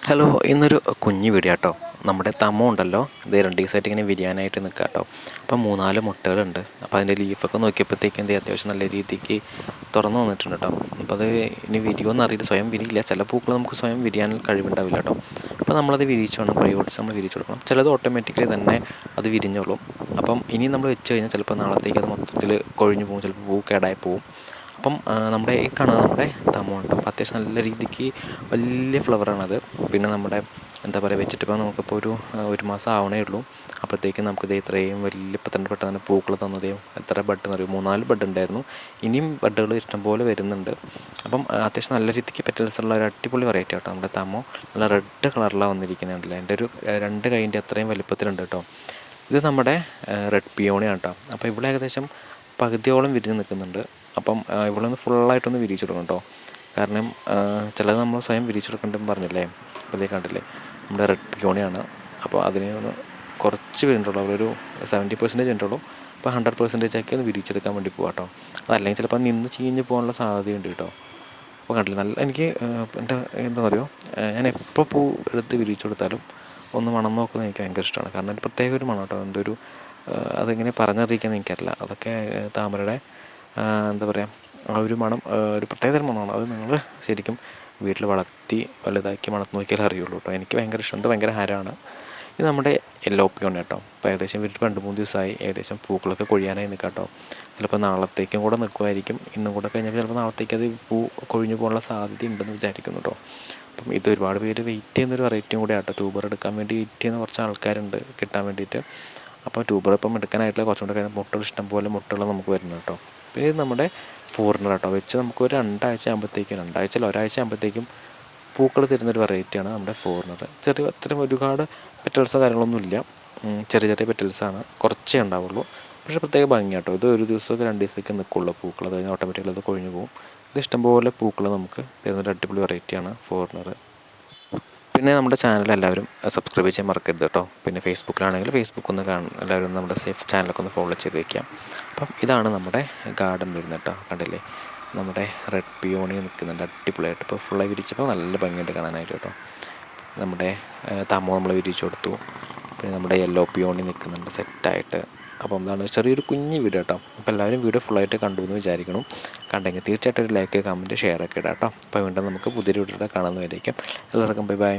Hello, ഇന്നൊരു കുഞ്ഞു video കേട്ടോ. നമ്മുടെ തമ്മ ഉണ്ടല്ലോ, ഇത് 2 ദിവസമായിട്ട് ഇങ്ങനെ വിരിയാനായിട്ട് നിൽക്കുക കേട്ടോ. അപ്പം 3-4 മുട്ടകളുണ്ട്. അപ്പോൾ അതിൻ്റെ ലീഫൊക്കെ നോക്കിയപ്പോഴത്തേക്കും എന്ത് അത്യാവശ്യം നല്ല രീതിക്ക് തുറന്നു വന്നിട്ടുണ്ട് കേട്ടോ. അപ്പോൾ അത് ഇനി വിരിയുമെന്ന് അറിയില്ല, സ്വയം വിരിയില്ല. ചില പൂക്കൾ നമുക്ക് സ്വയം വിരിയാൻ കഴിവുണ്ടാവില്ല കേട്ടോ. അപ്പോൾ നമ്മളത് വിരിയിച്ച് വേണം, കൈ ഓടിച്ച് നമ്മൾ വിരിച്ചു കൊടുക്കണം. ചിലത് ഓട്ടോമാറ്റിക്കലി തന്നെ അത് വിരിഞ്ഞോളും. അപ്പം ഇനി നമ്മൾ വെച്ച് കഴിഞ്ഞാൽ ചിലപ്പോൾ നാളത്തേക്ക് അത് മൊത്തത്തിൽ കൊഴിഞ്ഞു പോകും, ചിലപ്പോൾ പൂ കേടായി പോവും. അപ്പം നമ്മുടെ ഈ കാണുന്നത് നമ്മുടെ തമ്മ കേട്ടോ. അപ്പോൾ അത്യാവശ്യം നല്ല രീതിക്ക് വലിയ ഫ്ലവറാണത്. പിന്നെ നമ്മുടെ എന്താ പറയുക, വെച്ചിട്ടിപ്പോൾ നമുക്കിപ്പോൾ ഒരു മാസം ആവണേ ഉള്ളൂ. അപ്പോഴത്തേക്കും നമുക്കിത് ഇത്രയും വലിയ പെട്ടെന്ന് തന്നെ പൂക്കൾ തന്നതേയും എത്ര ബഡ് എന്ന് പറയും, 3-4 ബഡ് ഉണ്ടായിരുന്നു. ഇനിയും ബഡുകൾ ഇഷ്ടംപോലെ വരുന്നുണ്ട്. അപ്പം അത്യാവശ്യം നല്ല രീതിക്ക് പെറ്റൽസ് ഉള്ള ഒരു അടിപൊളി വെറൈറ്റി കേട്ടോ. നമ്മുടെ തമ്മ നല്ല റെഡ് കളറിലാണ് വന്നിരിക്കുന്നുണ്ടല്ലോ. എൻ്റെ ഒരു 2 കൈൻ്റെ അത്രയും വലിപ്പത്തിലുണ്ട് കേട്ടോ. ഇത് നമ്മുടെ റെഡ് പിയോണിയാണ് കേട്ടോ. അപ്പോൾ ഇവിടെ ഏകദേശം പകുതിയോളം വിരിഞ്ഞ് നിൽക്കുന്നുണ്ട്. അപ്പം ഇവിടെ ഒന്ന് ഫുള്ളായിട്ടൊന്ന് വിരിയിച്ചെടുക്കണം കേട്ടോ. കാരണം ചിലത് നമ്മൾ സ്വയം വിരിച്ചെടുക്കണ്ടെന്ന് പറഞ്ഞില്ലേ. അപ്പോൾ ഇതേ കണ്ടില്ലേ, നമ്മുടെ റെഡ് പിയോണിയാണ്. അപ്പോൾ അതിന് ഒന്ന് കുറച്ച് വേണ്ടുള്ളൂ, ഒരു 70% വേണ്ടുള്ളൂ. അപ്പോൾ 100% ആക്കി ഒന്ന് വിരിച്ചെടുക്കാൻ വേണ്ടി പോകാം കേട്ടോ. അതല്ലെങ്കിൽ ചിലപ്പോൾ നിന്ന് ചീഞ്ഞ് പോകാനുള്ള സാധ്യതയുണ്ട് കേട്ടോ. അപ്പോൾ കണ്ടില്ല, നല്ല എനിക്ക് എൻ്റെ എന്താ പറയുക, ഞാൻ എപ്പോൾ പൂ എടുത്ത് വിരിച്ചു കൊടുത്താലും ഒന്ന് മണം നോക്കുന്നത് എനിക്ക് ഭയങ്കര ഇഷ്ടമാണ്. കാരണം ഒരു പ്രത്യേക ഒരു മണം കേട്ടോ. എന്തൊരു അതെങ്ങനെ പറഞ്ഞറിയിക്കാമെന്ന് എനിക്കറിയില്ല. അതൊക്കെ താമരയുടെ എന്താ പറയുക, ആ ഒരു മണം ഒരു പ്രത്യേകതരം മണമാണ്. അത് നിങ്ങൾ ശരിക്കും വീട്ടിൽ വളർത്തി വലുതാക്കി മണത്ത് നോക്കിയാലേ അറിയുള്ളൂ കേട്ടോ. എനിക്ക് ഭയങ്കര ഇഷ്ടം, ഇത് ഭയങ്കര ഹരമാണ്. ഇത് നമ്മുടെ യെല്ലോ പിയോൺ കേട്ടോ. അപ്പോൾ ഏകദേശം വീട്ടിൽ 2-3 ദിവസമായി, ഏകദേശം പൂക്കളൊക്കെ കൊഴിയാനായി നിൽക്കാം കേട്ടോ. ചിലപ്പോൾ നാളത്തേക്കും കൂടെ നിൽക്കുമായിരിക്കും. ഇന്നും കൂടെ കഴിഞ്ഞാൽ ചിലപ്പോൾ നാളത്തേക്ക് അത് പൂ കൊഴിഞ്ഞു പോകാനുള്ള സാധ്യത ഉണ്ടെന്ന് വിചാരിക്കുന്നു കേട്ടോ. അപ്പം ഇത് ഒരുപാട് പേര് വെയിറ്റ് ചെയ്യുന്നൊരു വെറൈറ്റിയും കൂടെ ആട്ടോ. ട്യൂബർ എടുക്കാൻ വേണ്ടി വെയിറ്റ് ചെയ്യുന്ന കുറച്ച് ആൾക്കാരുണ്ട് കിട്ടാൻ വേണ്ടിയിട്ട്. അപ്പോൾ ട്യൂബർ ഇപ്പം എടുക്കാനായിട്ടില്ല, കുറച്ചും കൂടെ കഴിഞ്ഞാൽ മുട്ടകൾ ഇഷ്ടംപോലെ മുട്ടകൾ നമുക്ക് വരുന്നു കേട്ടോ. പിന്നെ ഇത് നമ്മുടെ ഫോറിനർ കേട്ടോ. വെച്ച് നമുക്ക് ഒരു 2 ആഴ്ച ആകുമ്പോഴത്തേക്കും, 2 ആഴ്ച അല്ല 1 ആഴ്ച ആകുമ്പോഴത്തേക്കും പൂക്കൾ തരുന്നൊരു വെറൈറ്റിയാണ് നമ്മുടെ ഫോറിനർ. അത്രയും ഒരുപാട് പെറ്റൽസോ കാര്യങ്ങളൊന്നും ഇല്ല, ചെറിയ ചെറിയ പെറ്റൽസാണ്, കുറച്ചേ ഉണ്ടാവുള്ളൂ. പക്ഷേ പ്രത്യേക ഭംഗി കേട്ടോ. ഇത് ഒരു ദിവസമൊക്കെ 2 ദിവസമൊക്കെ നിൽക്കുള്ളൂ പൂക്കൾ. അത് കഴിഞ്ഞാൽ ഓട്ടോമാറ്റിക്കലി അത് കൊഴിഞ്ഞു പോകും. ഇത് ഇഷ്ടംപോലെ പൂക്കൾ നമുക്ക് തരുന്നൊരു അടിപൊളി വെറൈറ്റിയാണ് ഫോറിനർ. പിന്നെ നമ്മുടെ ചാനൽ എല്ലാവരും സബ്സ്ക്രൈബ് ചെയ്യാൻ മറക്കരുത് കേട്ടോ. പിന്നെ ഫേസ്ബുക്കിലാണെങ്കിൽ ഫേസ്ബുക്ക് ഒന്ന് എല്ലാവരും നമ്മുടെ ചാനലൊക്കെ ഒന്ന് ഫോളോ ചെയ്ത് വയ്ക്കാം. അപ്പം ഇതാണ് നമ്മുടെ ഗാർഡൻ വരുന്നത് കേട്ടോ. കണ്ടില്ലേ, നമ്മുടെ റെഡ് പിയോണി നിൽക്കുന്നുണ്ട് അടിപൊളിയായിട്ട്. ഇപ്പോൾ ഫുള്ളായി വിരിച്ചപ്പോൾ നല്ല ഭംഗിയായിട്ട് കാണാനായിട്ട് കേട്ടോ. നമ്മുടെ തമ്മ നമ്മൾ വിരിച്ചു കൊടുത്തു. പിന്നെ നമ്മുടെ യെല്ലോ പിയോണി നിൽക്കുന്നുണ്ട് സെറ്റായിട്ട്. അപ്പം എന്താണ് ചെറിയൊരു കുഞ്ഞ് വീഡിയോ കേട്ടോ. അപ്പോൾ എല്ലാവരും വീഡിയോ ഫുള്ളായിട്ട് കണ്ടു എന്ന് വിചാരിക്കണം. കണ്ടെങ്കിൽ തീർച്ചയായിട്ടും ഒരു ലൈക്ക്, കമൻറ്റ്, ഷെയർ ഒക്കെ ഇടാം കേട്ടോ. അപ്പോൾ വീണ്ടും നമുക്ക് പുതിയൊരു വീഡിയോ കാണുന്നതായിരിക്കും. എല്ലാവർക്കും ബൈ ബൈ.